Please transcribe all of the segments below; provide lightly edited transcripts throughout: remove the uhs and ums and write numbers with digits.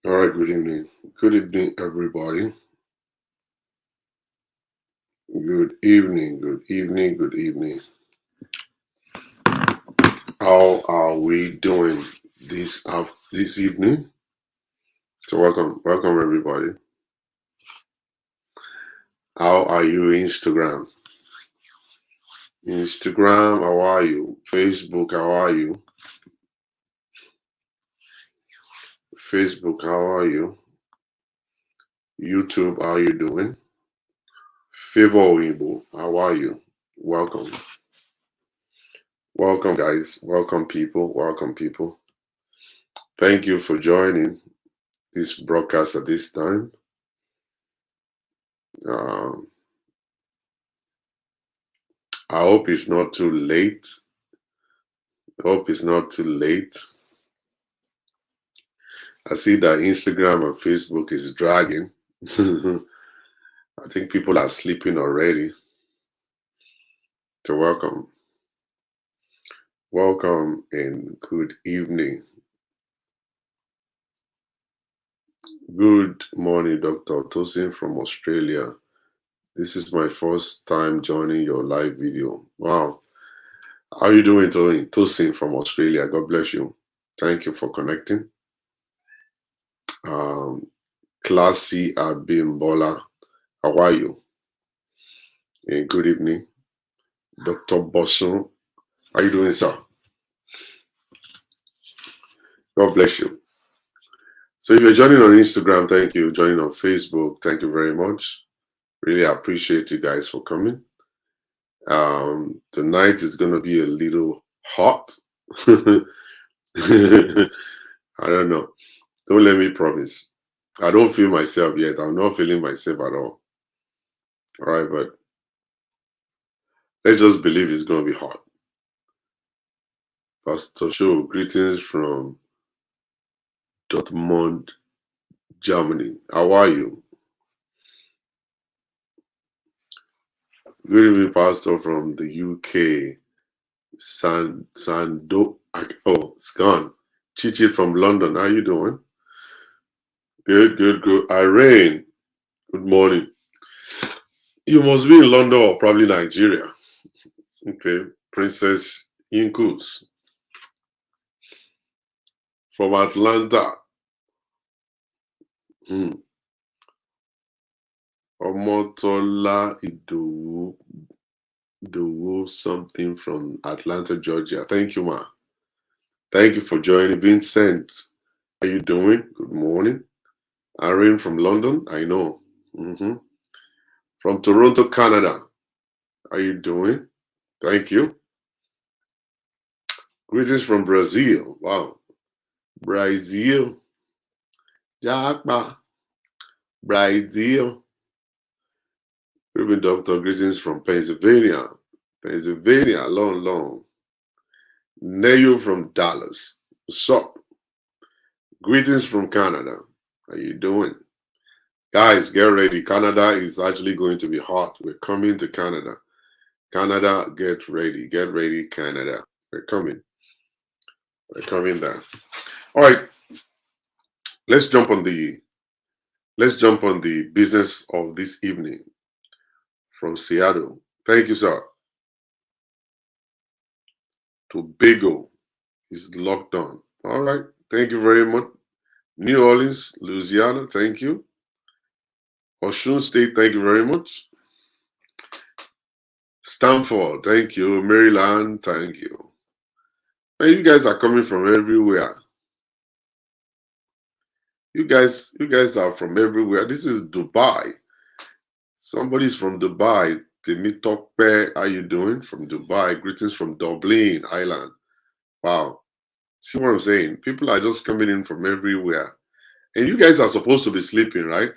All right, good evening. Good evening, everybody. Good evening, good evening, good evening. How are we doing this evening? So welcome everybody. How are you, Instagram? Instagram, how are you? Facebook, how are you? Facebook, how are you? YouTube, how are you doing? Favor Weibo, how are you? Welcome. Welcome, guys. Welcome, people. Welcome, people. Thank you for joining this broadcast at this time. Um, I hope it's not too late. I hope it's not too late. I see that Instagram and Facebook is dragging. I think people are sleeping already. So welcome. Welcome and good evening. Good morning, Dr. Tosin from Australia. This is my first time joining your live video. Wow. How are you doing, Tosin from Australia? God bless you. Thank you for connecting. Um, Classy Abimbola, how are you? And good evening. Dr. Bosun, how are you doing, sir? God bless you. So if you're joining on Instagram, thank you. Joining on Facebook, thank you very much. Really appreciate you guys for coming. Tonight is going to be a little hot. I don't know. Don't let me promise. I don't feel myself yet. I'm not feeling myself at all. All right, but let's just believe it's going to be hot. Pastor Show, greetings from Dortmund, Germany. How are you? Good evening, Pastor from the UK. Sando. Oh, it's gone. Chichi from London. How you doing? Good, good, good. Irene. Good morning. You must be in London or probably Nigeria. Okay. Princess Inkus from Atlanta. Omotola Idowu something from Atlanta, Georgia. Thank you, ma. Thank you for joining. Vincent, how you doing? Good morning. Irene from London. I know. From Toronto, Canada. How you doing? Thank you. Greetings from Brazil. Wow. Brazil. Jackma. Brazil. Reverend Doctor, greetings from Pennsylvania. Pennsylvania, long. Neyo from Dallas. What's up? Greetings from Canada. How you doing? Guys, get ready. Canada is actually going to be hot. We're coming to Canada. Canada, get ready. Get ready, Canada. We're coming. We're coming there. All right. Let's jump on the business of this evening from Seattle. Thank you, sir. Tobago is locked on. All right. Thank you very much. New Orleans, Louisiana. Thank you. Osun State. Thank you very much. Stanford. Thank you. Maryland. Thank you. Man, you guys are coming from everywhere. You guys are from everywhere. This is Dubai. Somebody's from Dubai. Temitope, how you doing? From Dubai. Greetings from Dublin, Ireland. Wow. See what I'm saying? People are just coming in from everywhere. And you guys are supposed to be sleeping, right?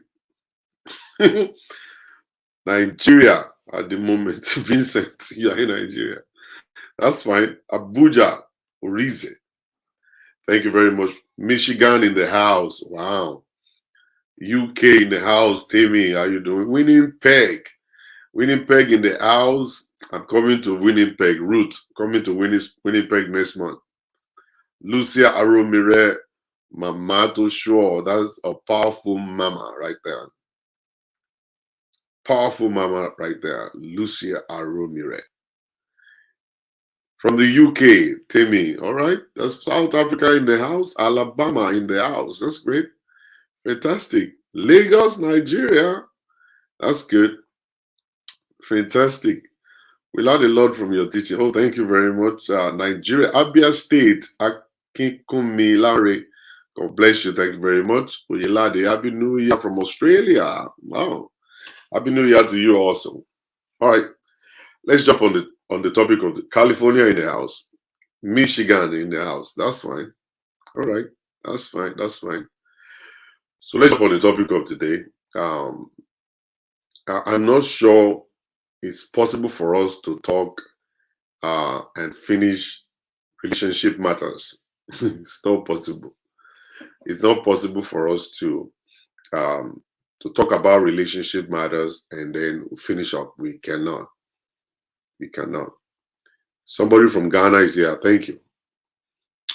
Nigeria at the moment. Vincent, you are in Nigeria. That's fine. Abuja, Orize. Thank you very much. Michigan in the house. Wow. UK in the house. Timmy, how you doing? Winnipeg. Winnipeg in the house. I'm coming to Winnipeg. Ruth, coming to Winnipeg next month. Lucia Aromire, Mama to sure. That's a powerful mama right there. Powerful mama right there. Lucia Aromire. From the UK, Timmy. All right. That's South Africa in the house. Alabama in the house. That's great. Fantastic. Lagos, Nigeria. That's good. Fantastic. We learned a lot from your teaching. Oh, thank you very much. Nigeria, Abia State, Akinkumi Lare. God bless you. Thank you very much. Oyelade, Happy New Year from Australia. Wow. Happy New Year to you also. All right. Let's jump on the topic of the California in the house. Michigan in the house. That's fine. All right. That's fine. That's fine. So let's jump on the topic of today. I'm not sure it's possible for us to talk and finish relationship matters. It's not possible. It's not possible for us to talk about relationship matters and then finish up. We cannot. We cannot. Somebody from Ghana is here. Thank you.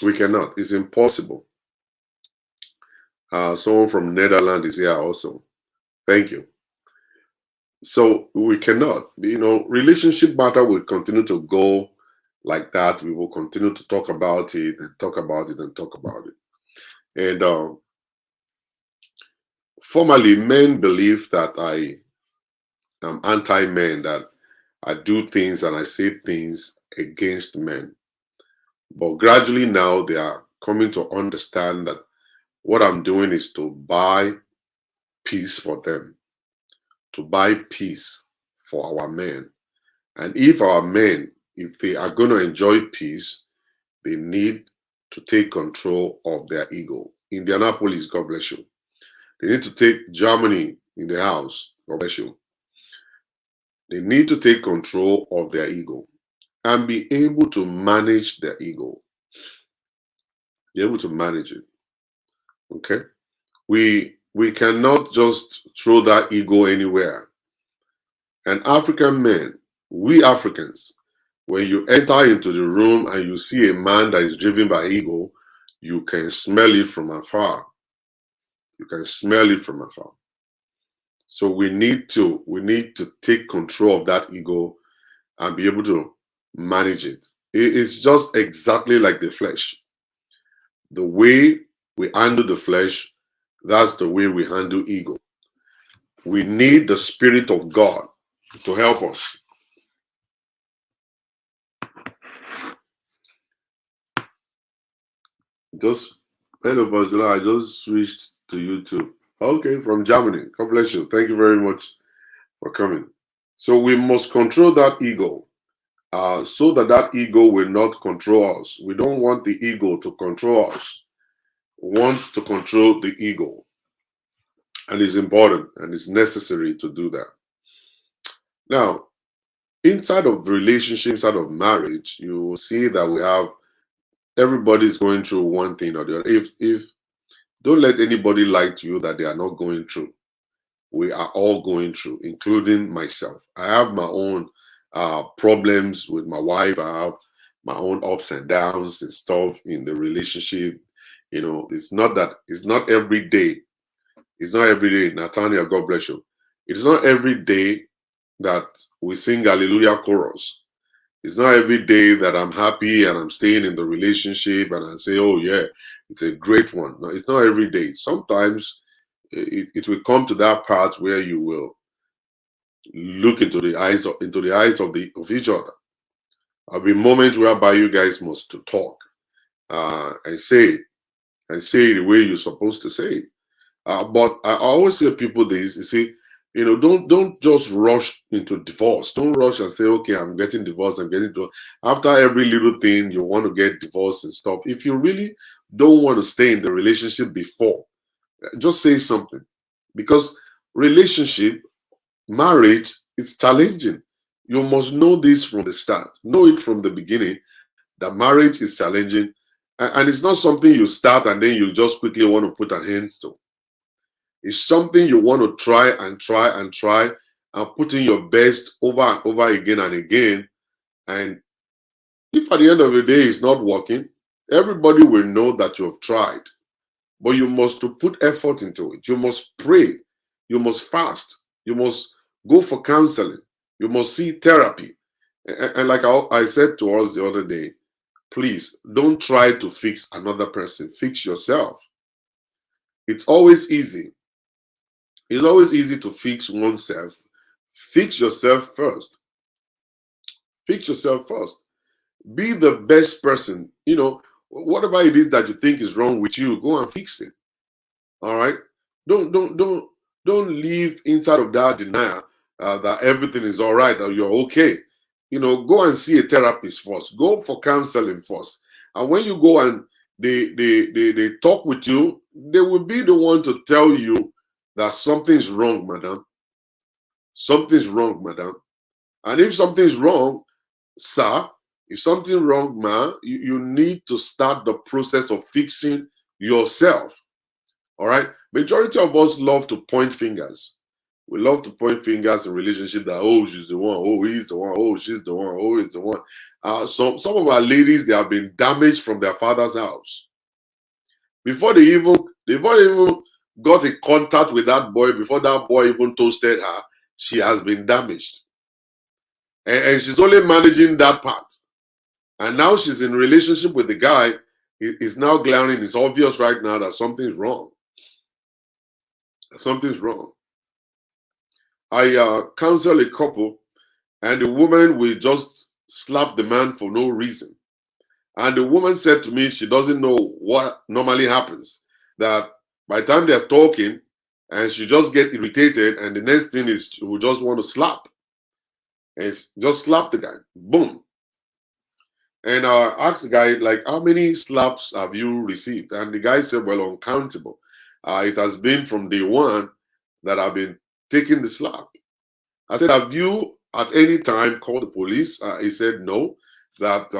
We cannot. It's impossible. Someone from Netherlands is here also. Thank you. So we cannot. Relationship matter will continue to go like that. We will continue to talk about it and talk about it and talk about it. And formerly, men believe that I am anti-men, that I do things and I say things against men. But gradually now they are coming to understand that what I'm doing is to buy peace for them, to buy peace for our men. And if our men, if they are going to enjoy peace, they need to take control of their ego. Indianapolis, God bless you. They need to take Germany in the house, God bless you. They need to take control of their ego and be able to manage their ego. Be able to manage it. Okay? We cannot just throw that ego anywhere. And African men, we Africans, when you enter into the room and you see a man that is driven by ego, you can smell it from afar. You can smell it from afar. So we need to take control of that ego and be able to manage it. It's just exactly like the flesh. The way we handle the flesh, that's the way we handle ego. We need the Spirit of God to help us. Hello, Brazil. I just switched to YouTube. Okay, from Germany. God bless you. Thank you very much for coming. So we must control that ego, so that ego will not control us. We don't want the ego to control us. We want to control the ego. And it's important and it's necessary to do that. Now, inside of the relationship, inside of marriage, you will see that we have everybody's going through one thing or the other. If don't let anybody lie to you that they are not going through. We are all going through, including myself. I have my own problems with my wife. I have my own ups and downs and stuff in the relationship. It's not every day. It's not every day. Nathaniel, God bless you. It's not every day that we sing Hallelujah chorus. It's not every day that I'm happy and I'm staying in the relationship and I say, oh yeah, it's a great one. No, it's not every day. Sometimes it will come to that part where you will look into the eyes of each other. There'll be moments whereby you guys must to talk and say it the way you're supposed to say it. But I always hear people this, you see, don't just rush into divorce. Don't rush and say, okay, I'm getting divorced, After every little thing, you want to get divorced and stuff. If you really don't want to stay in the relationship before, just say something. Because relationship, marriage is challenging. You must know this from the start. Know it from the beginning that marriage is challenging. And it's not something you start and then you just quickly want to put an end to. It's something you want to try and put in your best over and over again and again. And if at the end of the day it's not working, everybody will know that you have tried. but you must to put effort into it. You must pray. You must fast. You must go for counseling. You must see therapy. And like I said to us the other day, please don't try to fix another person. Fix yourself. It's always easy. It's always easy to fix oneself. Fix yourself first. Fix yourself first. Be the best person. You know, whatever it is that you think is wrong with you, go and fix it. All right. Don't live inside of that denial that everything is all right or you're okay. You know, go and see a therapist first. Go for counseling first. And when you go and they talk with you, they will be the one to tell you that something's wrong, madam. Something's wrong, madam. And if something's wrong, sir, if something's wrong, ma, you need to start the process of fixing yourself. All right. Majority of us love to point fingers. We love to point fingers in relationship that, oh, she's the one, oh, he's the one, oh, she's the one, oh, he's the one. Some of our ladies, they have been damaged from their father's house. Before they even got in contact with that boy, before that boy even toasted her, she has been damaged. And she's only managing that part. And now she's in a relationship with the guy. He's now glaring. It's obvious right now that something's wrong. Something's wrong. I counsel a couple, and the woman will just slap the man for no reason. And the woman said to me, she doesn't know what normally happens. That by the time they're talking, and she just gets irritated, and the next thing is she will just want to slap. And just slap the guy. Boom. And I asked the guy, like, how many slaps have you received? And the guy said, well, uncountable. It has been from day one that I've been taking the slap. I said, have you at any time called the police? He said no, that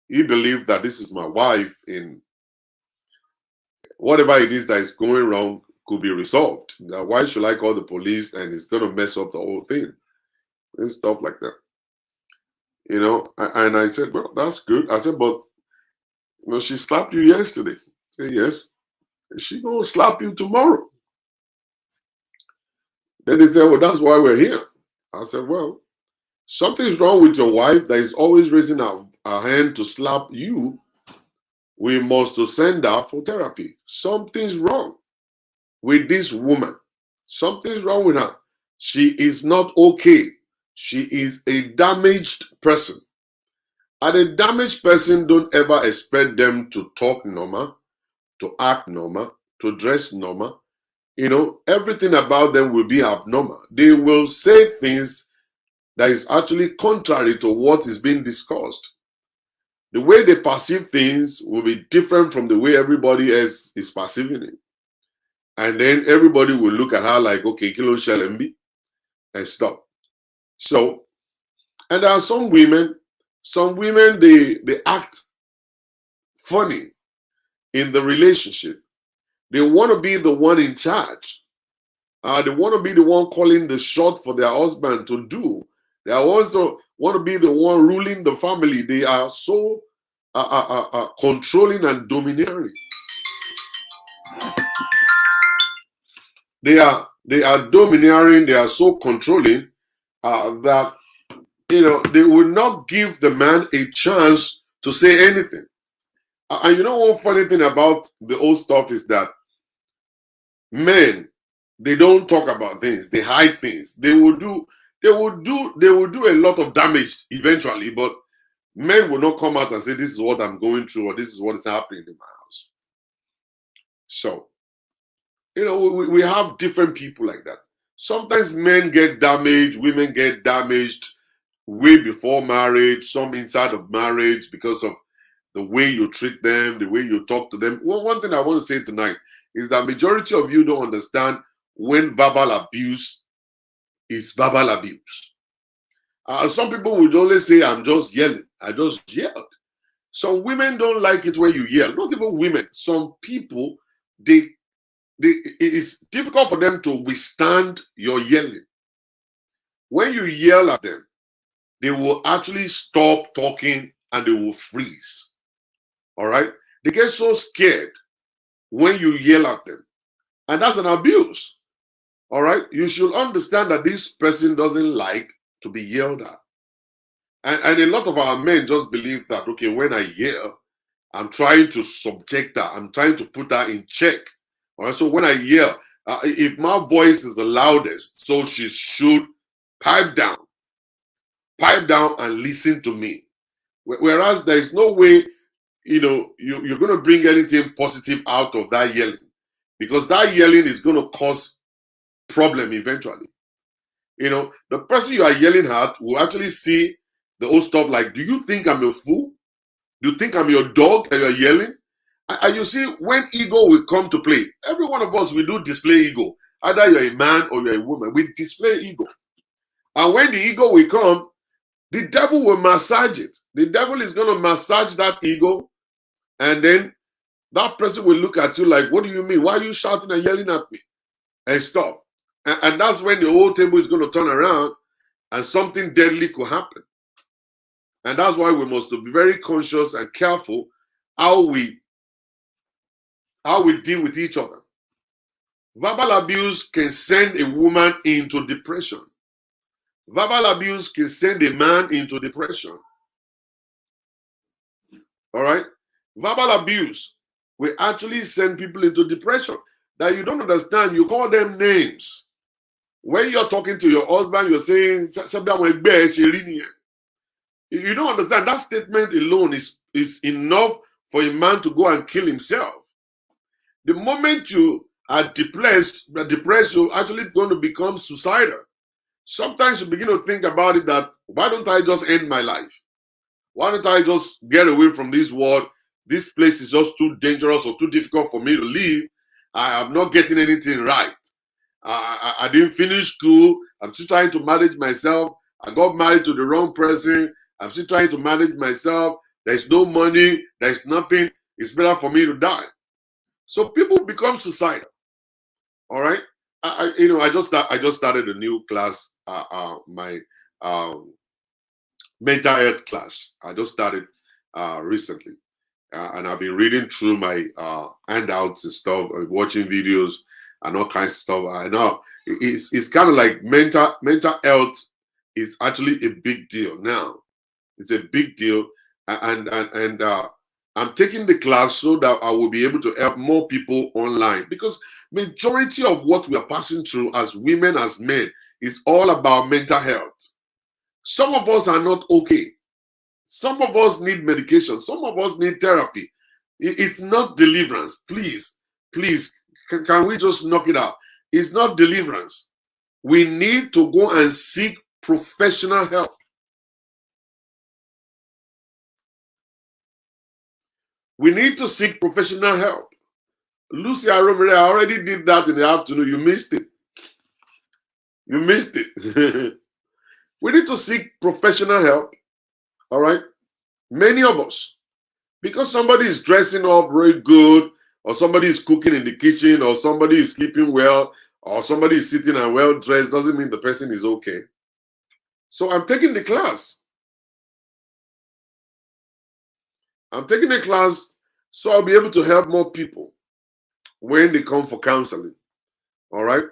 he believed that this is my wife, and whatever it is that is going wrong could be resolved. That why should I call the police and it's going to mess up the whole thing? And stuff like that. You know, and I said, well, that's good. I said, but you know, she slapped you yesterday. I said, yes. She gonna slap you tomorrow. Then they said, well, that's why we're here. I said, well, something's wrong with your wife that is always raising her hand to slap you. We must to send her for therapy. Something's wrong with this woman. Something's wrong with her. She is not okay. She is a damaged person. And a damaged person, don't ever expect them to talk normal, to act normal, to dress normal. You know, everything about them will be abnormal. They will say things that is actually contrary to what is being discussed. The way they perceive things will be different from the way everybody else is perceiving it. And then everybody will look at her like, okay, kilo shalembi, and stop. So, and there are some women, they act funny in the relationship. They want to be the one in charge. They want to be the one calling the shot for their husband to do. They also want to be the one ruling the family. They are so controlling and domineering. They are domineering. They are so controlling that you know they will not give the man a chance to say anything. And you know one funny thing about the old stuff is that men, they don't talk about things. They hide things. They will do a lot of damage eventually, but men will not come out and say, this is what I'm going through, or this is what is happening in my house. So, you know, we have different people like that. Sometimes men get damaged, women get damaged way before marriage, some inside of marriage because of the way you treat them, the way you talk to them. Well, one thing I want to say tonight is that majority of you don't understand when verbal abuse is verbal abuse. Some people would always say, I'm just yelling. I just yelled. Some women don't like it when you yell. Not even women. Some people, it is difficult for them to withstand your yelling. When you yell at them, they will actually stop talking and they will freeze. All right? They get so scared when you yell at them. And that's an abuse. All right? You should understand that this person doesn't like to be yelled at. And a lot of our men just believe that, okay, when I yell, I'm trying to subject her. I'm trying to put her in check. All right? So when I yell, if my voice is the loudest, so she should pipe down and listen to me. Whereas there is no way, you're going to bring anything positive out of that yelling, because that yelling is going to cause problem eventually. The person you are yelling at will actually see the old stuff like, do you think I'm a fool? Do you think I'm your dog that you're yelling? And you see, when ego will come to play, every one of us, we do display ego. Either you're a man or you're a woman, we display ego. And when the ego will come, the devil will massage it. The devil is going to massage that ego, and then that person will look at you like, what do you mean? Why are you shouting and yelling at me? And stop. And that's when the whole table is going to turn around and something deadly could happen. And that's why we must be very conscious and careful how we deal with each other. Verbal abuse can send a woman into depression. Verbal abuse can send a man into depression. All right? Verbal abuse will actually send people into depression that you don't understand. You call them names. When you're talking to your husband, you're saying, you don't understand. That statement alone is enough for a man to go and kill himself. The moment you are depressed, you're actually going to become suicidal. Sometimes you begin to think about it that, why don't I just end my life? Why don't I just get away from this world? This place is just too dangerous or too difficult for me to live. I am not getting anything right. I didn't finish school. I'm still trying to manage myself. I got married to the wrong person. I'm still trying to manage myself. There's no money. There's nothing. It's better for me to die. So people become suicidal. All right. I just started a new class. My mental health class. I just started recently, and I've been reading through my handouts and stuff, watching videos and all kinds of stuff. I know it's kind of like mental health is actually a big deal now. It's a big deal, and I'm taking the class so that I will be able to help more people online, because majority of what we are passing through as women, as men, is all about mental health. Some of us are not okay. Some of us need medication. Some of us need therapy. It's not deliverance. Please, can we just knock it out? It's not deliverance. We need to go and seek professional help. We need to seek professional help. Lucy Aromere, I already did that in the afternoon. You missed it. You missed it. We need to seek professional help. All right? Many of us. Because somebody is dressing up very good, or somebody is cooking in the kitchen, or somebody is sleeping well, or somebody is sitting and well dressed, doesn't mean the person is okay. So I'm taking the class. I'm taking a class so I'll be able to help more people when they come for counseling. All right?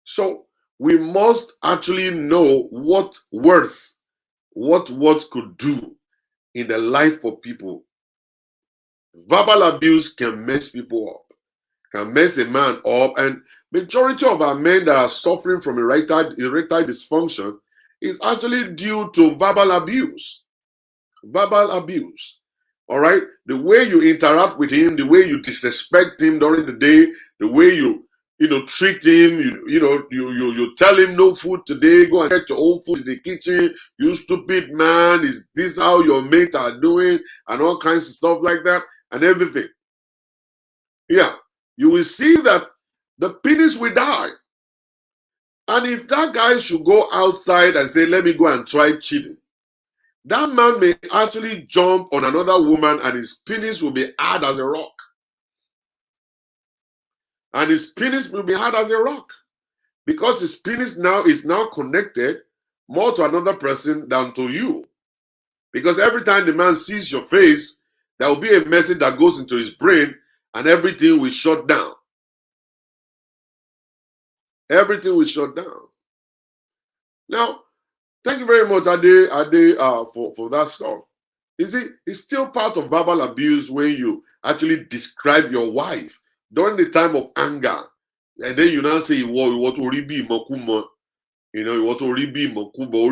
So we must actually know what words could do in the life of people. Verbal abuse can mess people up, can mess a man up, and majority of our men that are suffering from erectile dysfunction is actually due to verbal abuse. Verbal abuse. All right? The way you interact with him, the way you disrespect him during the day, the way you treat him, you tell him no food today, go and get your own food in the kitchen, you stupid man, is this how your mates are doing, and all kinds of stuff like that, and everything. Yeah, you will see that the penis will die. And if that guy should go outside and say, let me go and try cheating, that man may actually jump on another woman and his penis will be hard as a rock. And his penis will be hard as a rock. Because his penis now is connected more to another person than to you. Because every time the man sees your face, There will be a message that goes into his brain and everything will shut down. Everything will shut down. Now, thank you very much, Ade, for that stuff. You see, it's still part of verbal abuse when you actually describe your wife during the time of anger. And then you now say, you want to be mokuma, you want to be mokuma, or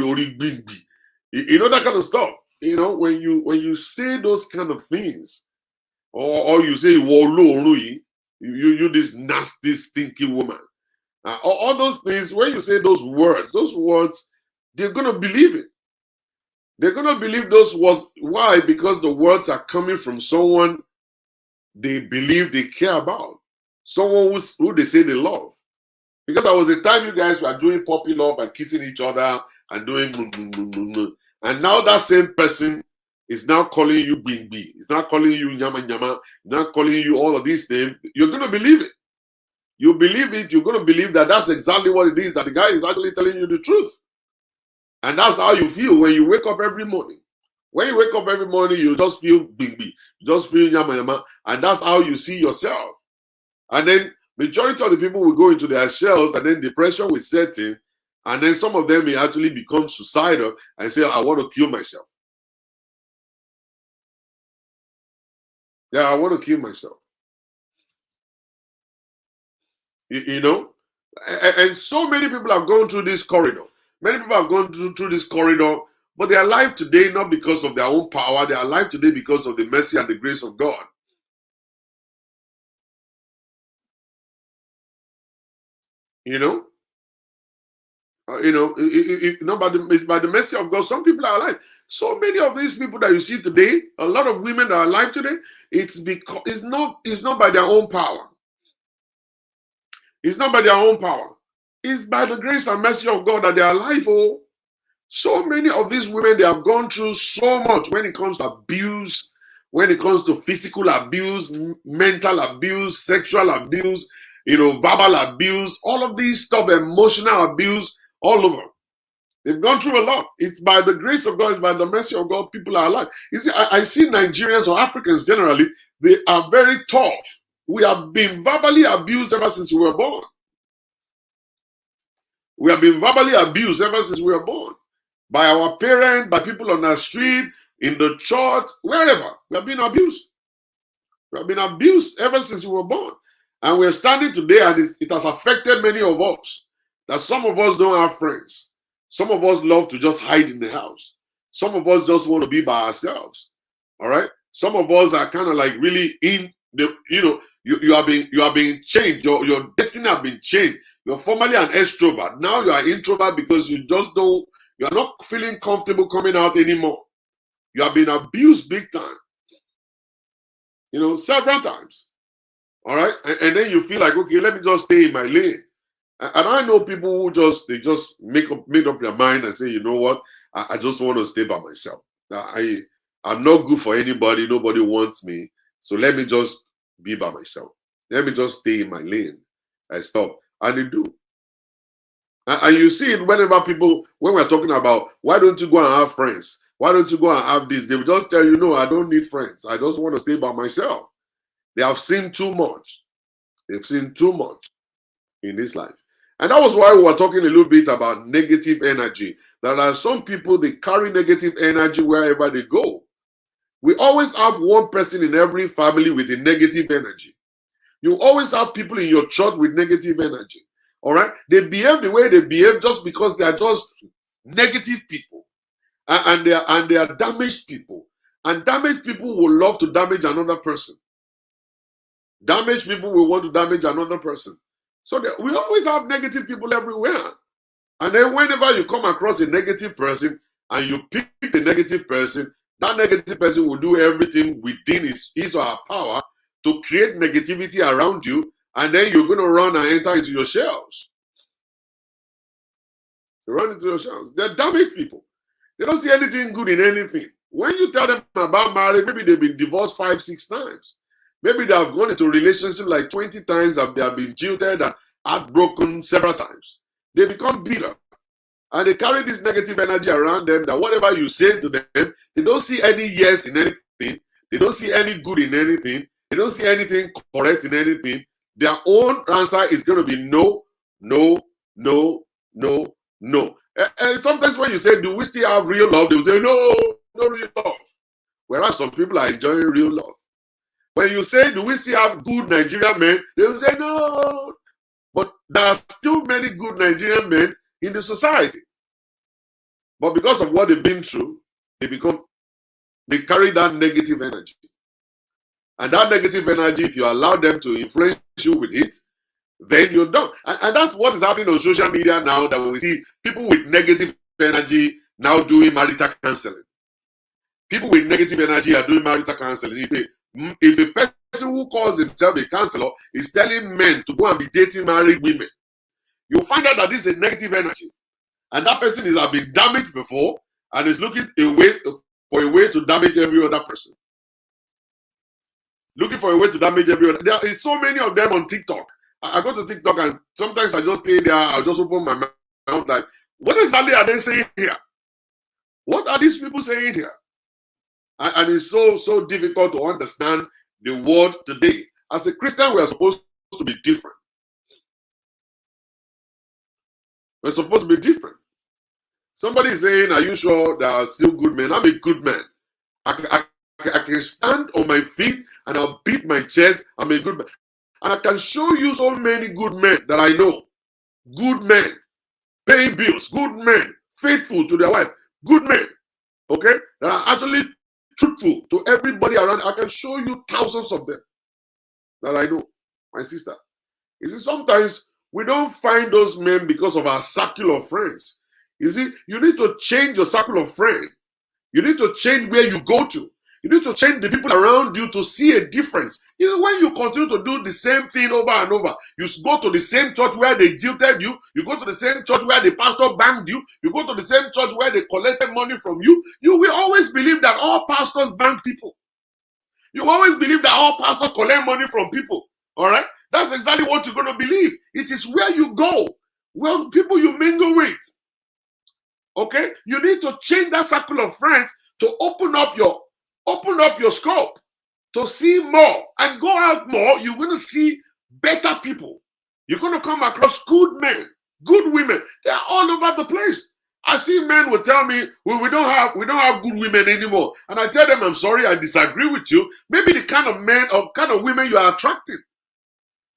you know, that kind of stuff. When you say those kind of things, or you say, you this nasty, stinky woman. All those things, when you say those words, they're going to believe it. They're going to believe those words. Why? Because the words are coming from someone they believe they care about. Someone who they say they love. Because there was a time you guys were doing puppy love and kissing each other and doing and now that same person is now calling you bing. It's not calling you nyama nyama, not calling you all of these names. You're going to believe it. You believe it, you're going to believe that that's exactly what it is, that the guy is actually telling you the truth. And that's how you feel when you wake up every morning. When you wake up every morning, you just feel bing. You just feel yama yama. And that's how you see yourself. And then majority of the people will go into their shells and then depression will set in. And then some of them may actually become suicidal and say, I want to kill myself. Yeah, I want to kill myself. You know? And so many people have gone through this corridor. Many people have gone through this corridor, but they are alive today not because of their own power. They are alive today because of the mercy and the grace of God. You know? It's by the mercy of God. Some people are alive. So many of these people that you see today, a lot of women that are alive today, it's because it's not by their own power. It's not by their own power. It's by the grace and mercy of God that they are alive. Oh, so many of these women, they have gone through so much when it comes to abuse, when it comes to physical abuse, mental abuse, sexual abuse, verbal abuse, all of these stuff, emotional abuse, all over. They've gone through a lot. It's by the grace of God, it's by the mercy of God, people are alive. You see, I see Nigerians or Africans generally, they are very tough. We have been verbally abused ever since we were born. We have been verbally abused ever since we were born. By our parents, by people on the street, in the church, wherever. We have been abused. We have been abused ever since we were born. And we're standing today, and it has affected many of us. That some of us don't have friends. Some of us love to just hide in the house. Some of us just want to be by ourselves. All right? Some of us are kind of like really in the, you are being changed. Your destiny has been changed. You're formerly an extrovert. Now you are introvert because you are not feeling comfortable coming out anymore. You have been abused big time. Several times. All right? And then you feel like, okay, let me just stay in my lane. And I know people who just make up their mind and say, you know what, I just want to stay by myself. I'm not good for anybody. Nobody wants me. So let me just be by myself. Let me just stay in my lane. I stop. And they do. And you see it whenever when we're talking about, why don't you go and have friends? Why don't you go and have this? They will just tell you, no, I don't need friends. I just want to stay by myself. They have seen too much. They've seen too much in this life. And that was why we were talking a little bit about negative energy. There are some people, they carry negative energy wherever they go. We always have one person in every family with a negative energy. You always have people in your church with negative energy. All right? They behave the way they behave just because they are just negative people. And they are damaged people. And damaged people will love to damage another person. Damaged people will want to damage another person. So we always have negative people everywhere. And then whenever you come across a negative person and you pick the negative person, that negative person will do everything within his or her power to create negativity around you. And then you're going to run and enter into your shells. You run into your shells. They're damaged people. They don't see anything good in anything. When you tell them about marriage, maybe they've been divorced 5, 6 times. Maybe they have gone into a relationship like 20 times and they have been jilted and heartbroken several times. They become bitter. And they carry this negative energy around them that whatever you say to them, they don't see any yes in anything They don't see any good in anything. They don't see anything correct in anything. Their own answer is going to be no, no, no, no, no. And sometimes when you say, do we still have real love? They will say, no, no real love. Whereas some people are enjoying real love. When you say, do we still have good Nigerian men? They will say, no. But there are still many good Nigerian men in the society. But because of what they've been through, they carry that negative energy. And that negative energy, if you allow them to influence you with it, then you're done. And that's what is happening on social media now, that we see people with negative energy now doing marital counseling. People with negative energy are doing marital counseling. If a person who calls himself a counselor is telling men to go and be dating married women, you'll find out that this is a negative energy. And that person has been damaged before and is looking for a way to damage every other person. Looking for a way to damage every other. There is so many of them on TikTok. I go to TikTok and sometimes I just stay there. I'll just open my mouth like, what exactly are they saying here? What are these people saying here? And it's so difficult to understand the word today. As a Christian, we are supposed to be different. We're supposed to be different. Somebody is saying, are you sure there are still good men? I'm a good man. I can stand on my feet and I'll beat my chest. I'm a good man. And I can show you so many good men that I know. Good men, paying bills, good men, faithful to their wife, good men, okay, that are actually truthful to everybody around. I can show you thousands of them that I know, my sister. You see, sometimes we don't find those men because of our circle of friends. You see, you need to change your circle of friends. You need to change where you go to. You need to change the people around you to see a difference. You know, when you continue to do the same thing over and over, you go to the same church where they jilted you, you go to the same church where the pastor banged you, you go to the same church where they collected money from you, you will always believe that all pastors bank people. You always believe that all pastors collect money from people. All right? That's exactly what you're going to believe. It is where you go, where people you mingle with. Okay? You need to change that circle of friends to open up your scope, to see more and go out more. You're going to see better people. You're going to come across good men, good women. They're all over the place. I see men will tell me, well, we don't have good women anymore. And I tell them, I'm sorry, I disagree with you. Maybe the kind of men or kind of women you are attracting.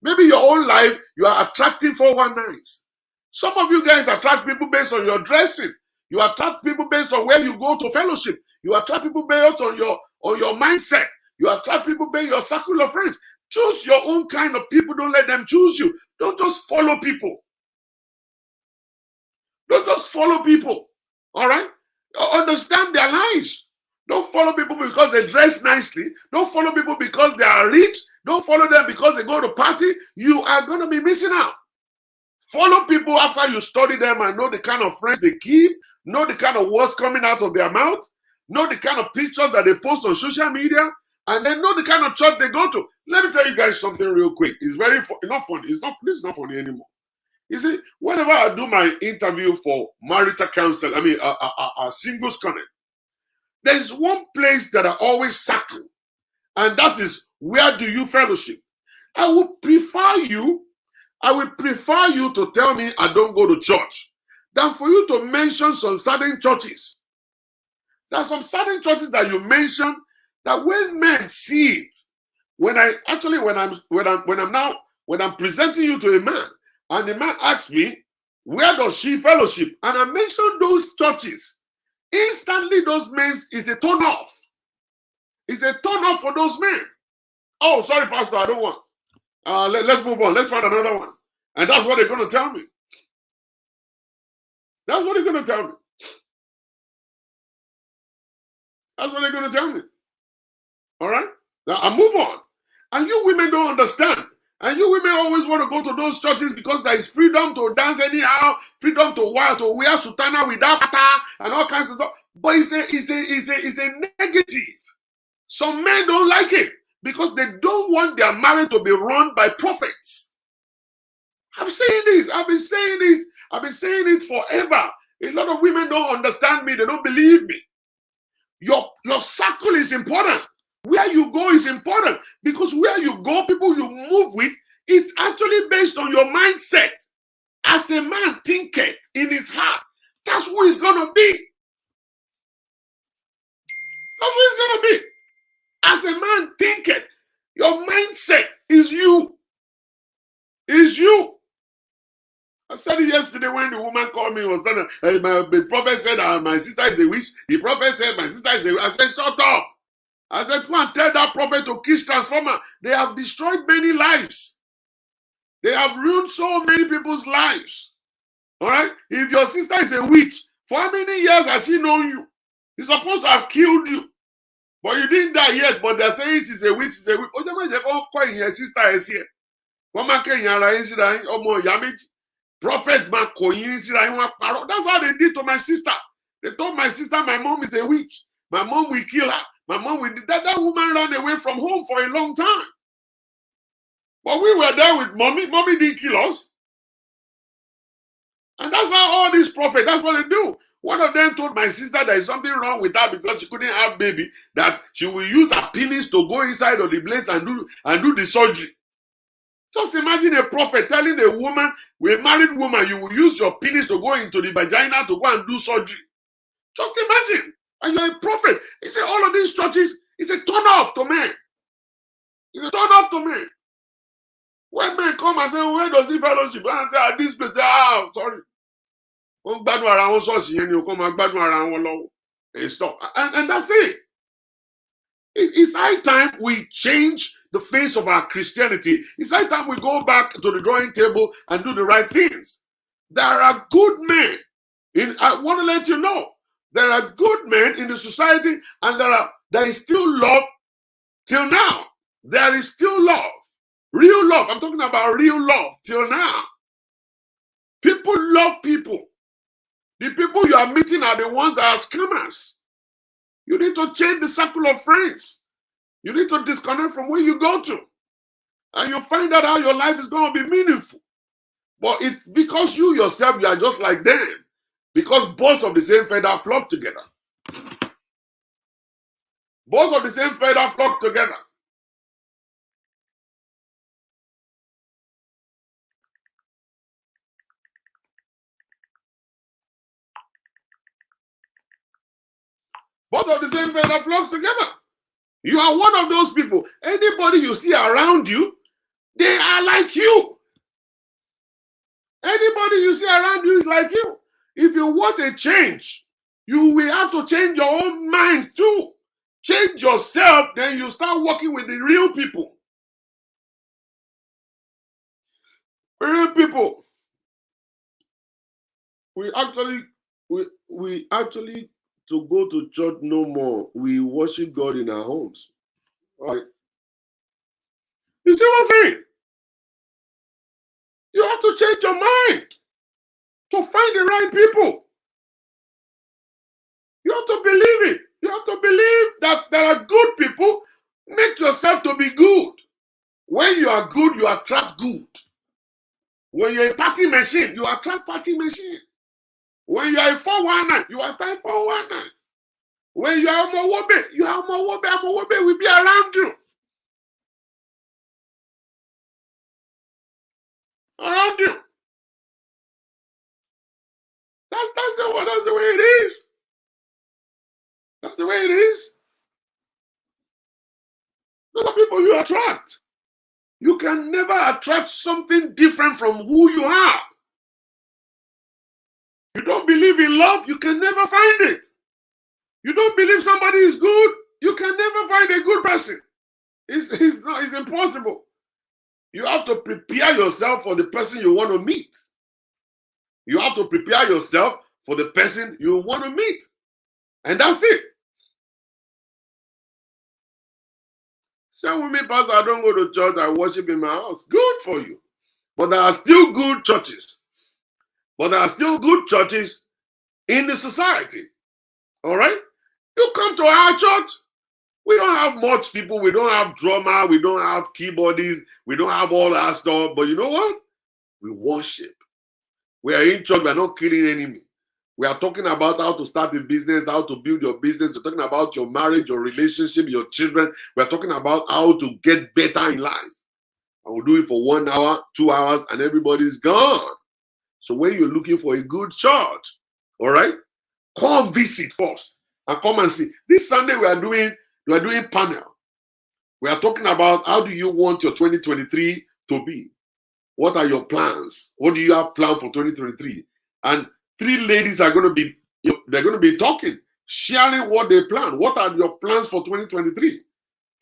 Maybe your own life, you are attracting 419s. Some of you guys attract people based on your dressing. You attract people based on where you go to fellowship. You attract people based on your mindset. You attract people based on your circle of friends. Choose your own kind of people. Don't let them choose you. Don't just follow people. Don't just follow people. All right? Understand their lives. Don't follow people because they dress nicely. Don't follow people because they are rich. Don't follow them because they go to party. You are going to be missing out. Follow people after you study them and know the kind of friends they keep, know the kind of words coming out of their mouth, know the kind of pictures that they post on social media, and then know the kind of church they go to. Let me tell you guys something real quick. It's not funny. This is not funny anymore. You see, whenever I do my interview for marital counsel, a singles connect, there is one place that I always circle, and that is, where do you fellowship? I would prefer you to tell me I don't go to church than for you to mention some certain churches. There are some certain churches that you mention that when men see it, when I'm presenting you to a man, and the man asks me, where does she fellowship? And I mention those churches. Instantly, those men is a turn off. It's a turn off for those men. Oh, sorry, Pastor, I don't want. Let's move on. Let's find another one. And that's what they're going to tell me. That's what they're going to tell me. That's what they're going to tell me. All right? Now, I move on. And you women don't understand. And you women always want to go to those churches because there is freedom to dance anyhow, freedom to wear sutana without pata and all kinds of stuff. But it's a negative. Some men don't like it because they don't want their marriage to be run by prophets. I'm saying this. I've been saying this. I've been saying it forever. A lot of women don't understand me. They don't believe me. Your circle is important. Where you go is important, because where you go, people you move with, it's actually based on your mindset. As a man thinketh in his heart, that's who he's going to be. That's who he's going to be. As a man thinketh, your mindset is you. Is you. I said it yesterday when the woman called me, was gonna, the prophet said my sister is a witch. The prophet said my sister is a witch. I said, shut up. I said, come and tell that prophet to kiss transformer. They have destroyed many lives. They have ruined so many people's lives. All right? If your sister is a witch, for how many years has she known you? He's supposed to have killed you. But you didn't die yet, but they're saying she's a witch, she's a witch. Oh, your sister is here. Prophet man, that's how they did to my sister. They told my sister my mom is a witch. My mom will kill her. My mom will. That woman ran away from home for a long time. But we were there with mommy. Mommy didn't kill us. And that's how all these prophets, that's what they do. One of them told my sister there is something wrong with her because she couldn't have baby, that she will use her penis to go inside of the place and do the surgery. Just imagine a prophet telling a woman, a married woman, you will use your penis to go into the vagina to go and do surgery. Just imagine. And you're a prophet. He said all of these churches, it's a turn off to men. It's a turn off to men. When men come and say, where does he fellowship? And I say, at this place, sorry. And stop. And that's it. It's high time we change the face of our Christianity. It's high time we go back to the drawing table and do the right things. There are good men. I want to let you know, there are good men in the society, and there is still love till now. There is still love. Real love. I'm talking about real love till now. People love people. The people you are meeting are the ones that are scammers. You need to change the circle of friends. You need to disconnect from where you go to. And you'll find out how your life is going to be meaningful. But it's because you yourself, you are just like them. Because birds of the same feather flock together. Birds of the same feather flock together. Both of the same feather flocks together. You are one of those people. Anybody you see around you, they are like you. Anybody you see around you is like you. If you want a change, you will have to change your own mind too. Change yourself, then you start working with the real people. Real people. We actually to go to church no more. We worship God in our homes. All right. You see what I'm saying? You have to change your mind to find the right people. You have to believe it. You have to believe that there are good people. Make yourself to be good. When you are good, you attract good. When you're a party machine, you attract party machine. When you are a 419, you attract 419. When you are a Mowobe, you are Mowobe. Mowobe will be around you. Around you. That's the way it is. That's the way it is. Those are people you attract. You can never attract something different from who you are. You don't believe in love, you can never find it. You don't believe somebody is good, you can never find a good person. It's impossible. You have to prepare yourself for the person you want to meet. You have to prepare yourself for the person you want to meet. And that's it. Say with me, Pastor, I don't go to church, I worship in my house. Good for you. But there are still good churches. But there are still good churches in the society. All right? You come to our church, we don't have much people. We don't have drummer. We don't have keyboardists. We don't have all that stuff. But you know what? We worship. We are in church. We are not killing enemy. We are talking about how to start a business, how to build your business. We're talking about your marriage, your relationship, your children. We're talking about how to get better in life. And we'll do it for 1 hour, 2 hours, and everybody's gone. So when you're looking for a good church, all right, come visit first and come and see. This Sunday we are doing panel. We are talking about how do you want your 2023 to be? What are your plans? What do you have planned for 2023? And 3 ladies are going to be, they're going to be talking, sharing what they plan. What are your plans for 2023? Do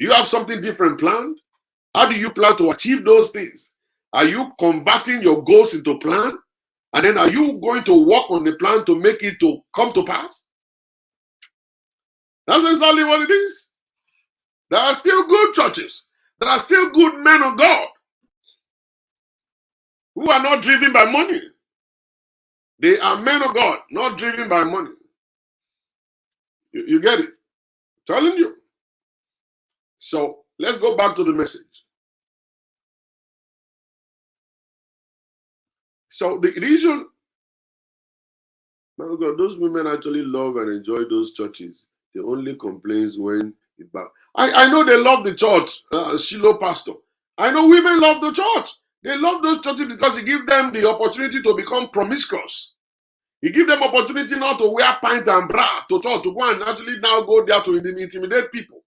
you have something different planned? How do you plan to achieve those things? Are you converting your goals into plan? And then are you going to work on the plan to make it to come to pass? That's exactly what it is. There are still good churches. There are still good men of God who are not driven by money. They are men of God, not driven by money. You get it? I'm telling you. So let's go back to the message. So the reason, my God, those women actually love and enjoy those churches. The only complaints when it back. I know they love the church, Shiloh pastor. I know women love the church. They love those churches because it gives them the opportunity to become promiscuous. It gives them opportunity now to wear pint and bra to church, to go and actually now go there to intimidate people.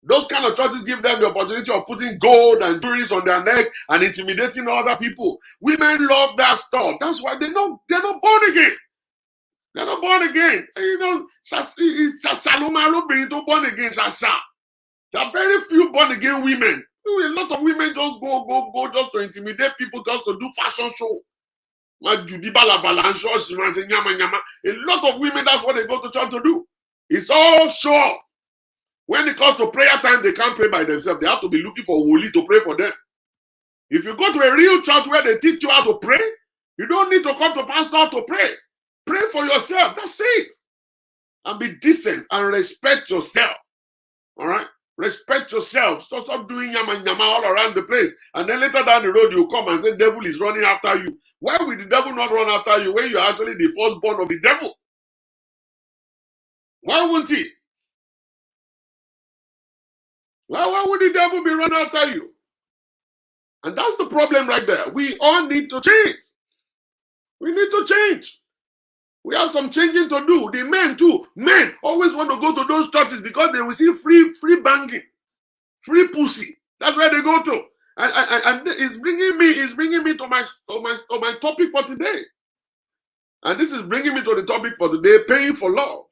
Those kind of churches give them the opportunity of putting gold and jewelry on their neck and intimidating other people. Women love that stuff. That's why they're not born again. They're not born again. You know, Salomaro being born again. There are very few born again women. A lot of women just go just to intimidate people, just to do fashion show. A lot of women, that's what they go to church to do. It's all show. When it comes to prayer time, they can't pray by themselves. They have to be looking for Woli to pray for them. If you go to a real church where they teach you how to pray, you don't need to come to pastor to pray. Pray for yourself. That's it. And be decent and respect yourself. All right? Respect yourself. So stop doing yama all around the place. And then later down the road, you come and say, devil is running after you. Why will the devil not run after you when you're actually the firstborn of the devil? Why won't he? Why would the devil be running after you? And that's the problem right there. We all need to change. We need to change. We have some changing to do. The men too. Men always want to go to those churches because they will see free banging, free pussy. That's where they go to. And it's bringing me to my topic for today. And this is bringing me to the topic for today: paying for love.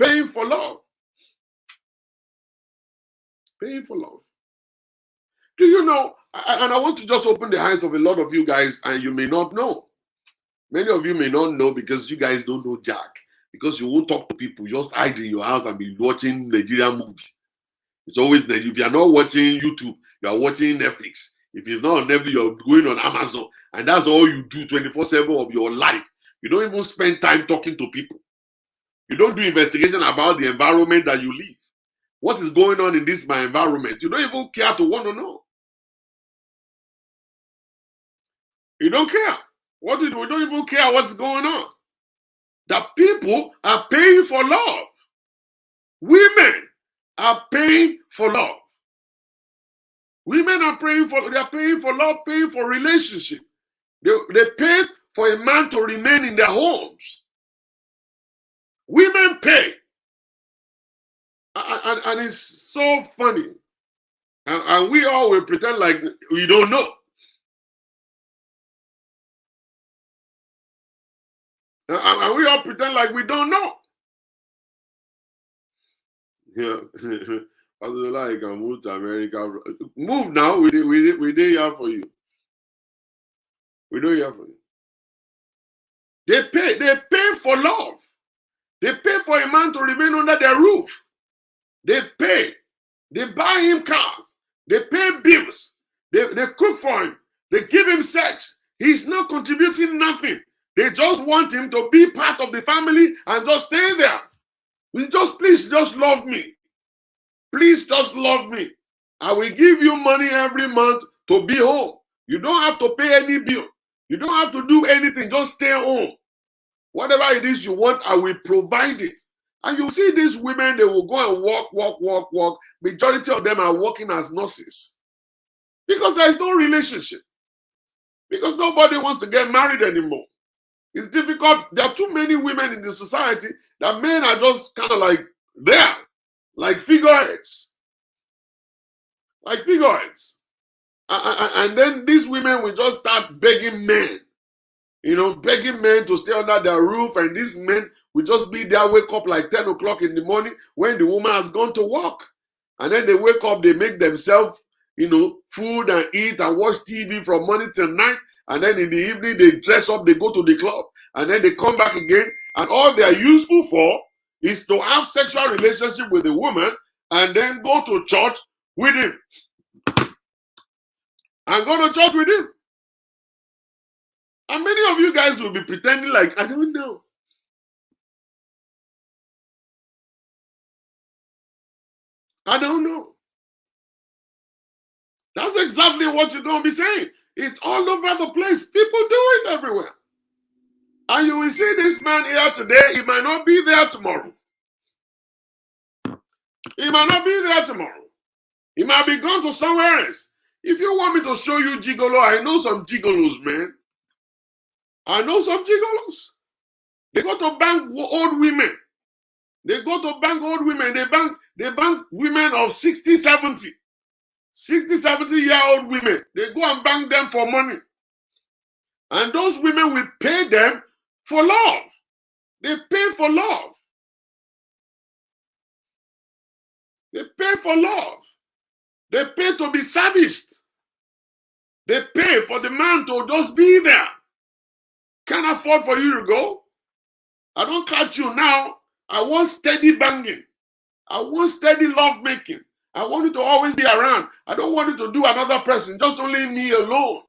Paying for love. Paying for love. Do you know? And I want to just open the eyes of a lot of you guys, and you may not know. Many of you may not know because you guys don't know Jack. Because you won't talk to people. You just hide in your house and be watching Nigerian movies. It's always that if you're not watching YouTube, you are watching Netflix. If it's not on Netflix, you're going on Amazon. And that's all you do 24/7 of your life. You don't even spend time talking to people. You don't do investigation about the environment that you live. What is going on in my environment? You don't even care to want to know. You don't care. We don't even care what's going on. The people are paying for love. Women are paying for love. Women are paying for love, paying for relationship. They pay for a man to remain in their homes. Women pay. And it's so funny. And we all will pretend like we don't know. And we all pretend like we don't know. Yeah. I was like, I move to America. Move now. We did here for you. We do here for you. They pay for love. They pay for a man to remain under their roof. They pay. They buy him cars. They pay bills. They cook for him. They give him sex. He's not contributing nothing. They just want him to be part of the family and just stay there. Please just love me. Please just love me. I will give you money every month to be home. You don't have to pay any bill. You don't have to do anything. Just stay home. Whatever it is you want, I will provide it. And you see these women, they will go and walk. Majority of them are working as nurses because there is no relationship. Because nobody wants to get married anymore. It's difficult. There are too many women in the society that men are just kind of like there, like figureheads. Like figureheads. And then these women will just start begging men, begging men to stay under their roof. And these men will just be there, wake up like 10 o'clock in the morning when the woman has gone to work. And then they wake up, they make themselves, food and eat and watch TV from morning till night. And then in the evening, they dress up, they go to the club. And then they come back again. And all they are useful for is to have sexual relationship with the woman and then go to church with him. And go to church with him. And many of you guys will be pretending like, I don't know. I don't know. That's exactly what you're going to be saying. It's all over the place. People do it everywhere. And you will see this man here today. He might not be there tomorrow. He might not be there tomorrow. He might be gone to somewhere else. If you want me to show you gigolo, I know some gigolos, man. I know some gigolos. They go to bank old women. They go to bank old women. They bank women of 60, 70. 60, 70-year-old women. They go and bank them for money. And those women will pay them for love. They pay for love. They pay for love. They pay to be serviced. They pay for the man to just be there. Can't afford for you to go. I don't catch you now. I want steady banging. I want steady love making. I want you to always be around. I don't want you to do another person. Just don't leave me alone.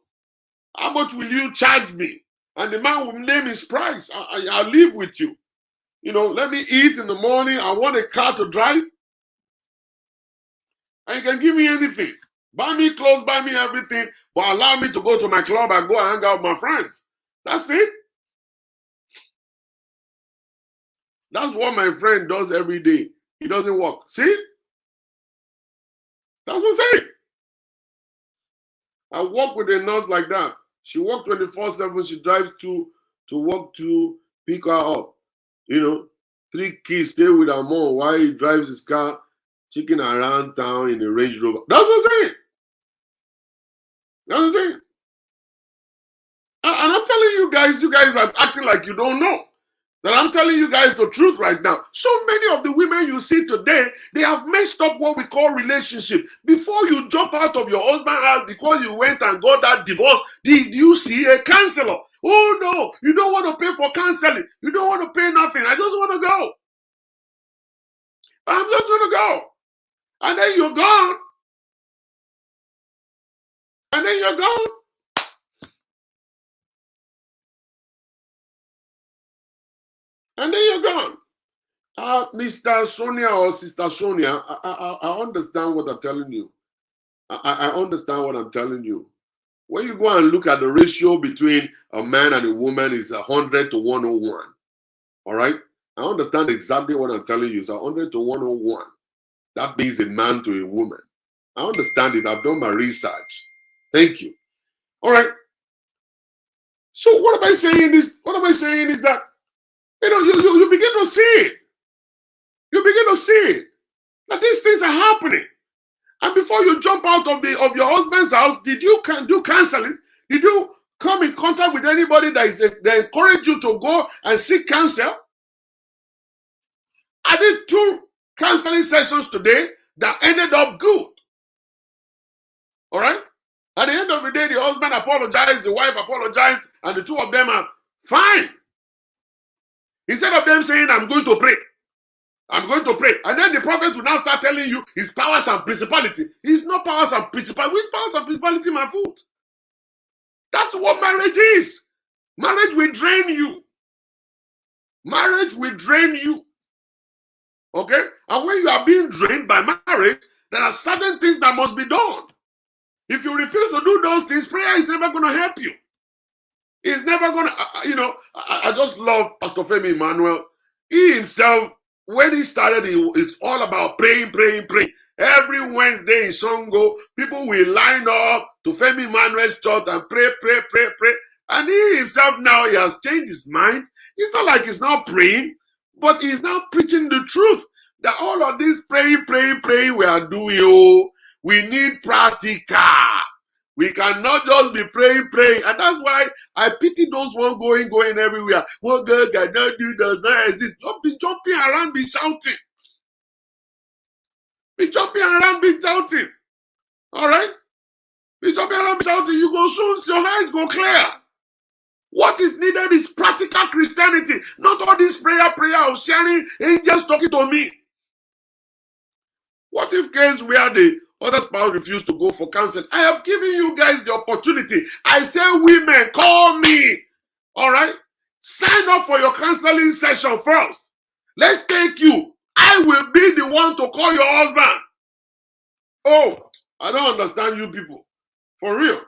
How much will you charge me? And the man will name his price. I'll live with you. Let me eat in the morning. I want a car to drive. And you can give me anything. Buy me clothes, buy me everything. But allow me to go to my club and go and hang out with my friends. That's it. That's what my friend does every day. He doesn't work. See? That's what I'm saying. I work with a nurse like that. She works 24/7. She drives to work to pick her up. 3 kids stay with her mom while he drives his car, checking around town in a Range Rover. That's what I'm saying. That's what I'm saying. And I'm telling you guys are acting like you don't know. That I'm telling you guys the truth right now. So many of the women you see today, they have messed up what we call relationship. Before you jump out of your husband's house because you went and got that divorce, did you see a counselor? Oh no, you don't want to pay for counseling. You don't want to pay nothing. I just want to go. I'm just going to go. And then you're gone. And then you're gone. And then you're gone. Mr. Sonia or Sister Sonia, I understand what I'm telling you. I understand what I'm telling you. When you go and look at the ratio between a man and a woman, is 100 to 101. All right? I understand exactly what I'm telling you. It's 100 to 101. That means a man to a woman. I understand it. I've done my research. Thank you. All right. So what am I saying is that you begin to see it. You begin to see it. That these things are happening. And before you jump out of your husband's house, did you do counseling? Did you come in contact with anybody that encourage you to go and seek counsel? I did 2 counseling sessions today that ended up good. All right? At the end of the day, the husband apologized, the wife apologized, and the 2 of them are fine. Instead of them saying, I'm going to pray. I'm going to pray. And then the prophet will now start telling you his powers and principality. It's not powers and principality. Which powers and principality, my foot? That's what marriage is. Marriage will drain you. Marriage will drain you. Okay? And when you are being drained by marriage, there are certain things that must be done. If you refuse to do those things, prayer is never going to help you. He's never gonna, I just love Pastor Femi Emmanuel. He himself, when he started, it's all about praying, praying, praying. Every Wednesday in Songo, people will line up to Femi Emmanuel's church and pray, pray, pray, pray. And he himself now, he has changed his mind. It's not like he's not praying, but he's now preaching the truth. That all of this praying, praying, praying we are doing, we need practical. We cannot just be praying, praying. And that's why I pity those ones going everywhere. What God cannot do does not exist. Don't be jumping around, be shouting. Be jumping around, be shouting. All right? Be jumping around, be shouting. You go soon, your eyes go clear. What is needed is practical Christianity. Not all this prayer of sharing, angels talking to me. What if case where the other spouse refused to go for counseling? I have given you guys the opportunity. I say, women, call me. All right? Sign up for your counseling session first. Let's take you. I will be the one to call your husband. Oh, I don't understand you people. For real.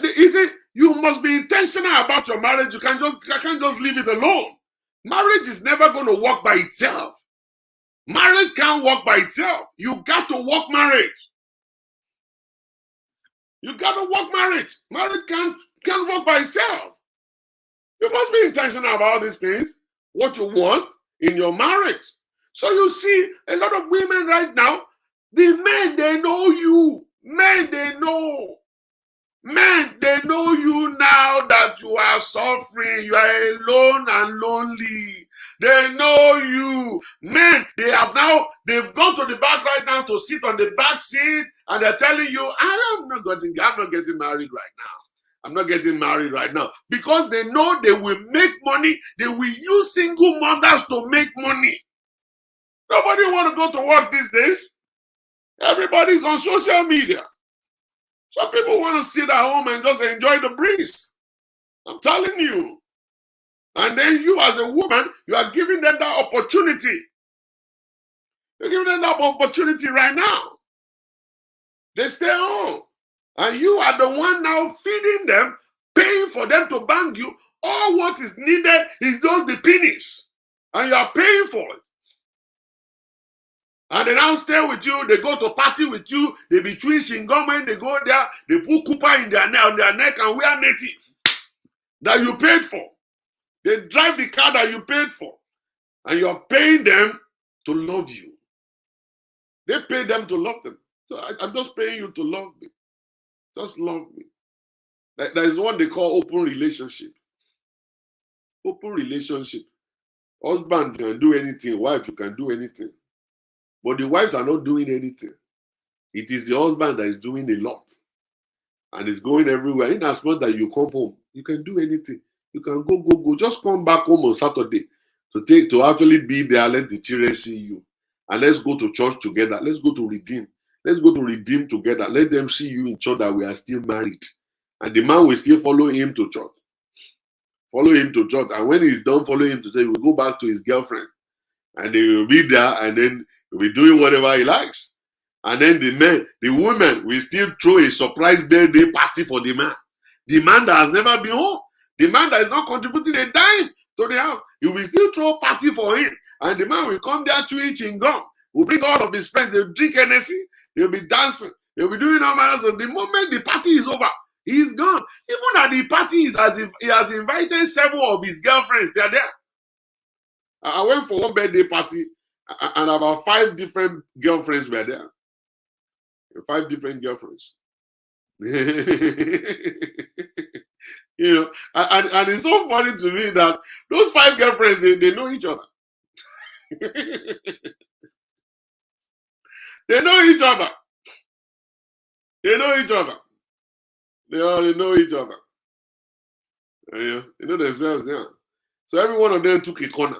You see, you must be intentional about your marriage. You can't just leave it alone. Marriage is never going to work by itself. Marriage can't work by itself. You got to work marriage. You got to work marriage. Marriage can't work by itself. You must be intentional about these things, what you want in your marriage. So you see, a lot of women right now, the men, they know you. Men, they know. Men, they know you now that you are suffering. You are alone and lonely. They know you. Men, they've gone to the back right now to sit on the back seat, and they're telling you, I'm not getting married right now. I'm not getting married right now. Because they know they will make money. They will use single mothers to make money. Nobody want to go to work these days. Everybody's on social media. Some people want to sit at home and just enjoy the breeze. I'm telling you. And then you as a woman, you are giving them that opportunity. You're giving them that opportunity right now. They stay home. And you are the one now feeding them, paying for them to bang you. All what is needed is just the penis. And you are paying for it. And they now stay with you, they go to party with you, they be chewing shingom, they go there, they put Cooper in their neck and wear native that you paid for. They drive the car that you paid for. And you're paying them to love you. They pay them to love them. So I'm just paying you to love me. Just love me. There is one they call open relationship. Open relationship. Husband can do anything, wife, you can do anything. But the wives are not doing anything. It is the husband that is doing a lot. And it's going everywhere. In as much that you come home, you can do anything. You can go. Just come back home on Saturday to actually be there. Let the children see you. And let's go to church together. Let's go to Redeem. Let's go to Redeem together. Let them see you in church that we are still married. And the man will still follow him to church. Follow him to church. And when he's done following him to church, he will go back to his girlfriend. And they will be there, and then he'll be doing whatever he likes. And then the women will still throw a surprise birthday party for the man. The man that has never been home. The man that is not contributing a dime to the house. He will still throw a party for him. And the man will come there chewing chewing-gum. Will bring all of his friends. They'll drink Hennessy. They'll be dancing. They'll be doing all manners. And the moment the party is over, he's gone. Even at the party, he has invited several of his girlfriends. They're there. I went for one birthday party, and about 5 different girlfriends were there. 5 different girlfriends. You know, and it's so funny to me that those 5 girlfriends, they know each other. They know each other. They know each other. They already know each other. They know themselves, yeah. So every one of them took a corner.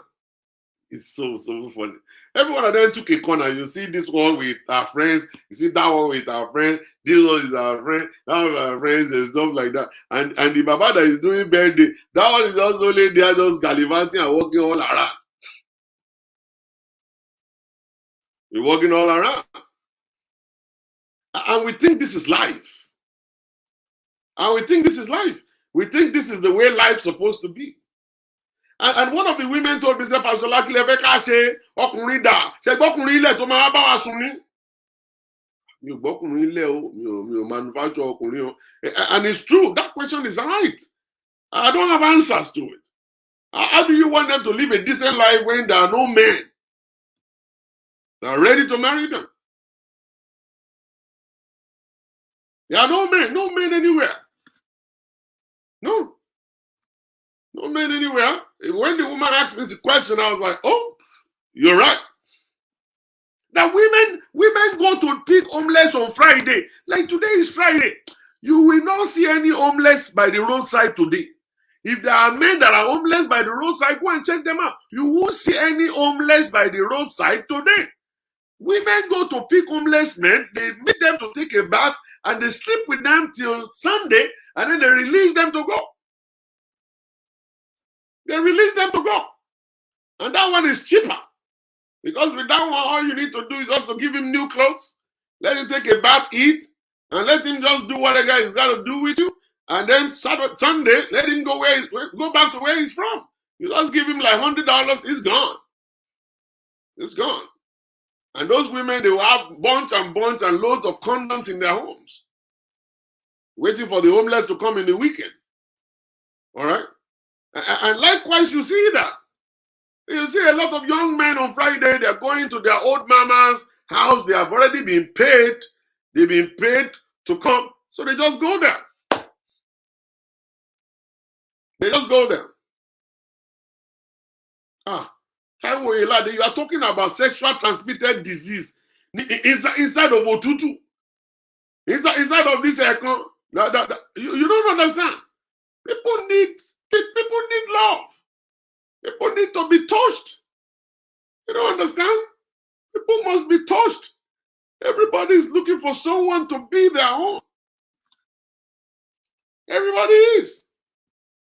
It's so funny. Every one of them took a corner. You see this one with our friends. You see that one with our friend. This one is our friend. That one with our friends and stuff like that. And the baba that is doing birthday, that one is just only there just gallivanting and walking all around. We're walking all around. And we think this is life. And we think this is life. We think this is the way life's supposed to be. And one of the women told me, Pastor Lakile Beka say, ọkùnrin dà, ṣé gbọ́kùnrin ilẹ̀ tó máa bá wa sùn ni? Mi ò gbọ́kùnrin ilẹ̀ o, mi ò manufacture ọkùnrin o. And it's true, that question is right. I don't have answers to it. How do you want them to live a decent life when there are no men that are ready to marry them? There are no men anywhere. No men anywhere. When the woman asked me the question, I was like, oh, you're right. That women go to pick homeless on Friday. Like today is Friday. You will not see any homeless by the roadside today. If there are men that are homeless by the roadside, go and check them out. You won't see any homeless by the roadside today. Women go to pick homeless men, they meet them to take a bath, and they sleep with them till Sunday, and then they release them to go. They release them to go. And that one is cheaper. Because with that one, all you need to do is also give him new clothes, let him take a bath, eat, and let him just do whatever he's got to do with you. And then Sunday, let him go back to where he's from. You just give him like $100, he's gone. It's gone. And those women, they will have bunch and loads of condoms in their homes, waiting for the homeless to come in the weekend. All right? And likewise, you see that. You see a lot of young men on Friday, they're going to their old mama's house. They have already been paid. They've been paid to come. So they just go there. They just go there. You are talking about sexual transmitted disease inside of Otutu. Inside of this aircon. You don't understand. People need love. People need to be touched. You don't understand? People must be touched. Everybody is looking for someone to be their own. Everybody is.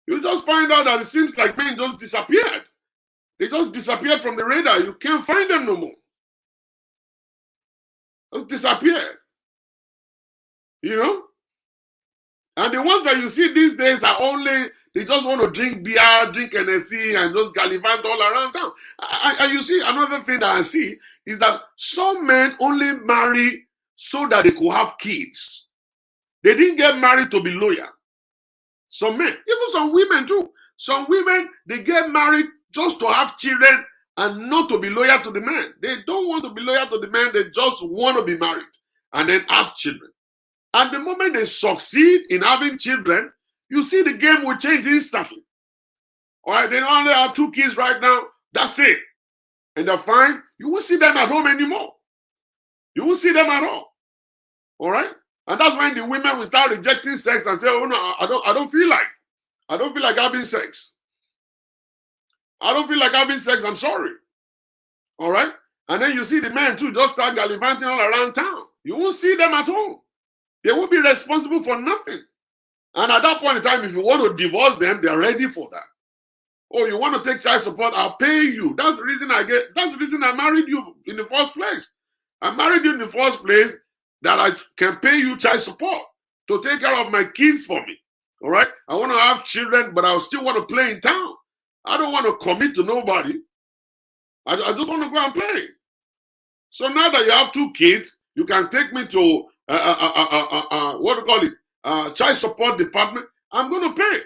You just find out that it seems like men just disappeared. They just disappeared from the radar. You can't find them no more. Just disappeared. You know? And the ones that you see these days are only, they just want to drink beer, drink NSC, and just gallivant all around town. And you see, another thing that I see is that some men only marry so that they could have kids. They didn't get married to be loyal. Some men, even some women too. Some women, they get married just to have children and not to be loyal to the man. They don't want to be loyal to the man. They just want to be married and then have children. And the moment they succeed in having children, you see the game will change instantly. All right, they only have 2 kids right now. That's it. And they're fine. You won't see them at home anymore. You won't see them at all. All right? And that's when the women will start rejecting sex and say, oh no, I don't feel like having sex. I don't feel like having sex. I'm sorry. All right? And then you see the men too just start gallivanting all around town. You won't see them at home. They won't be responsible for nothing. And at that point in time, if you want to divorce them, they're ready for that. Oh, you want to take child support? I'll pay you. That's the reason I married you in the first place. I married you in the first place that I can pay you child support to take care of my kids for me. All right? I want to have children, but I still want to play in town. I don't want to commit to nobody. I just want to go and play. So now that you have 2 kids, you can take me to what do you call it? Child support department. I'm going to pay.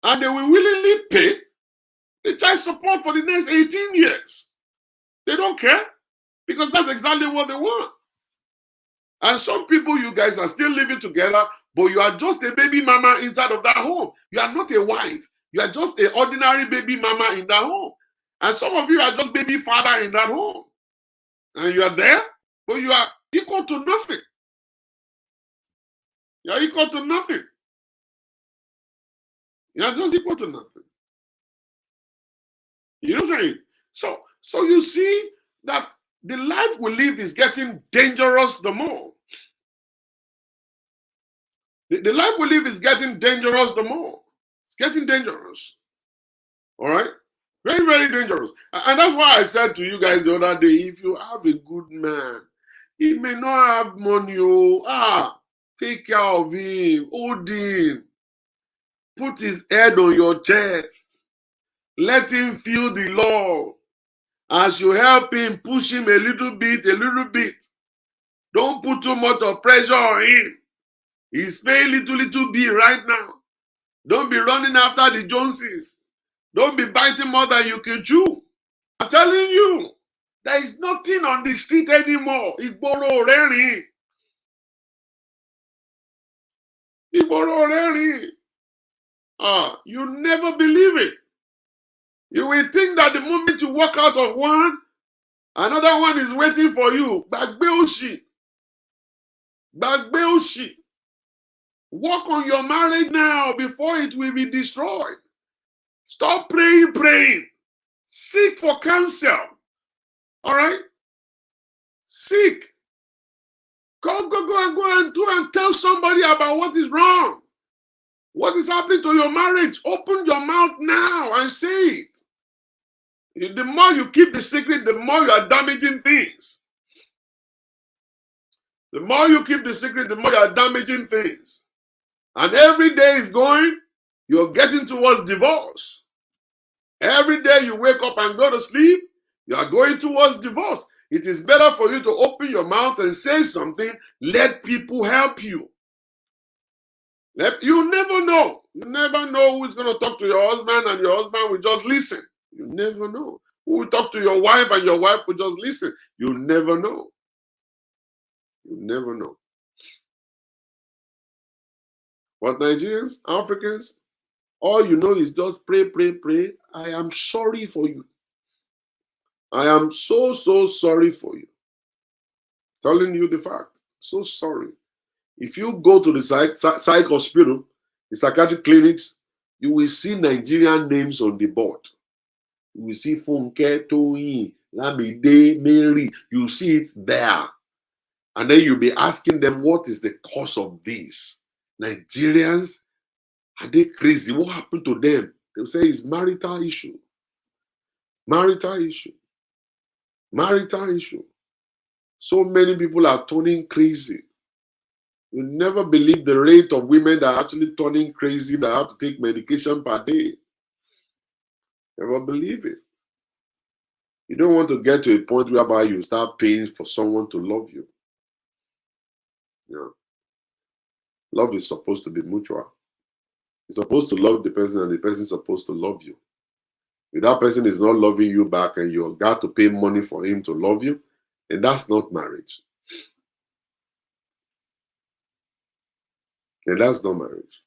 And they will willingly pay the child support for the next 18 years. They don't care because that's exactly what they want. And some people, you guys are still living together, but you are just a baby mama inside of that home. You are not a wife. You are just an ordinary baby mama in that home. And some of you are just baby father in that home. And you are there, but you are equal to nothing. You are equal to nothing. You are just equal to nothing. You know what I'm saying? So you see that the life we live is getting dangerous the more. The life we live is getting dangerous the more. It's getting dangerous. All right? Very, very dangerous. And that's why I said to you guys the other day, if you have a good man, he may not have money. Take care of him. Hold him. Put his head on your chest. Let him feel the love. As you help him, push him a little bit, a little bit. Don't put too much of pressure on him. He's paying little bit right now. Don't be running after the Joneses. Don't be biting more than you can chew. I'm telling you, there is nothing on the street anymore. Igboro rẹ́rìn. Igboro rẹ́rìn. You never believe it. You will think that the moment you walk out of one, another one is waiting for you. Gbàgbé òṣì. Gbàgbé òṣì. Work on your marriage now before it will be destroyed. Stop praying. Seek for counsel. All right? Seek. Go and tell somebody about what is wrong. What is happening to your marriage? Open your mouth now and say it. The more you keep the secret, the more you are damaging things. The more you keep the secret, the more you are damaging things. And every day is going, you're getting towards divorce. Every day you wake up and go to sleep, you are going towards divorce. It is better for you to open your mouth and say something. Let people help you. You never know. You never know who's going to talk to your husband and your husband will just listen. You never know. Who will talk to your wife and your wife will just listen. You never know. You never know. But Nigerians, Africans, all you know is just pray. I am sorry for you. I am so sorry for you. Telling you the fact. So sorry. If you go to the psych hospital, the psychiatric clinics, you will see Nigerian names on the board. You will see Funke, Toyin, Lamide, Mary. You see it there. And then you'll be asking them, what is the cause of this? Nigerians, are they crazy? What happened to them? They'll say it's marital issue. Marital issue. Marital issue. So many people are turning crazy. You never believe the rate of women that are actually turning crazy, that have to take medication per day. Never believe it. You don't want to get to a point whereby you start paying for someone to love you. Yeah. Love is supposed to be mutual. You're supposed to love the person and the person is supposed to love you. If that person is not loving you back and you got to pay money for him to love you, then that's not marriage. And that's not marriage.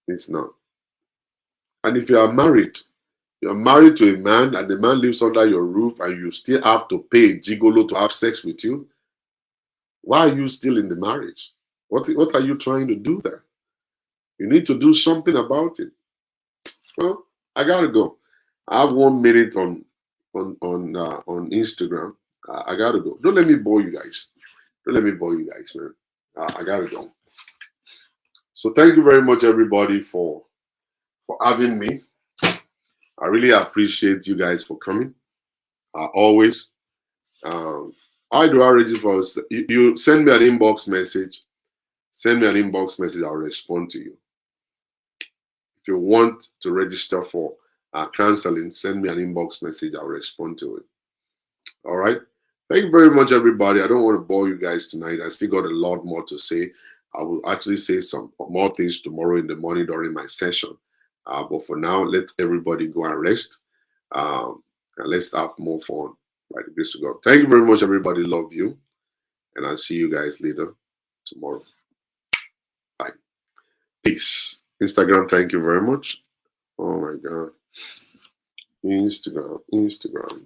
It's not. And if you are married, you're married to a man and the man lives under your roof and you still have to pay a gigolo to have sex with you, why are you still in the marriage? What are you trying to do there? You need to do something about it. Well, I gotta go. I have 1 minute on Instagram. I gotta go. Don't let me bore you guys. Don't let me bore you guys, man. I gotta go. So thank you very much, everybody, for having me. I really appreciate you guys for coming. Always. I do register for you. Send me an inbox message. Send me an inbox message. I'll respond to you. If you want to register for counseling, send me an inbox message. I'll respond to it. All right. Thank you very much, everybody. I don't want to bore you guys tonight. I still got a lot more to say. I will actually say some more things tomorrow in the morning during my session. But for now, let everybody go and rest. And let's have more fun by the grace of God. Thank you very much, everybody. Love you. And I'll see you guys later tomorrow. Bye. Peace. Instagram, thank you very much. Oh my God. Instagram.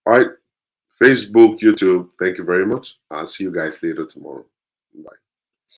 All right. Facebook, YouTube, thank you very much. I'll see you guys later tomorrow. Bye.